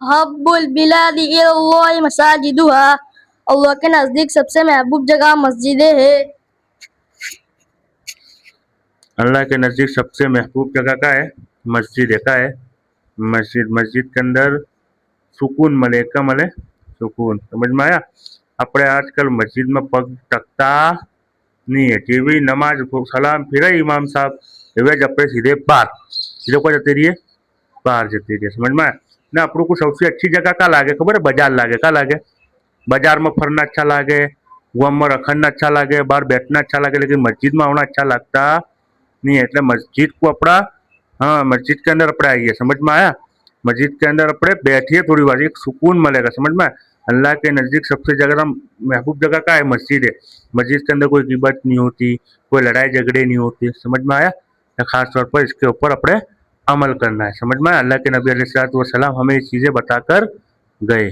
हब्बुल बिलादी इलल्लाहि मसाजिदुहा, अल्लाह के नज़दीक सबसे महबूब जगह मस्जिदें है। अल्लाह के नज़दीक सबसे महबूब जगह का है? मस्जिद का है। मस्जिद, मस्जिद के अंदर सुकून मले, क्या मले? सुकून। समझ में आया? अपने आजकल मस्जिद में पग टकता नहीं है, टीवी नमाज सलाम फिर इमाम साहब एवे जपे सीधे बाहर, सीधे को जती रही है बाहर जती रही है। समझ में आया ना? अपनों को सबसे अच्छी जगह का लागे खबर है? बाजार लागे। क्या लागे? बाजार में फरना अच्छा लागे, वम में रखना अच्छा लागे, बाहर बैठना अच्छा लागे, लेकिन मस्जिद में आना अच्छा लगता नहीं है। એટલે मस्जिद को अपना, हाँ, मस्जिद के अंदर अपने आइए। समझ में आया? मस्जिद के अंदर अपने बैठिए, थोड़ी बार एक सुकून मिलेगा। समझ में? अल्लाह के नज़दीक सबसे जगह महबूब जगह का है? मस्जिद है। मस्जिद के अंदर कोई गिबत नहीं होती, कोई लड़ाई झगड़े नहीं होती। समझ में आया? खास तौर पर इसके ऊपर अपने अमल करना है। समझ में आया? अल्लाह के नबी अलैहिस्सलातु वस्सलाम हमें ये चीज़ें बताकर गए।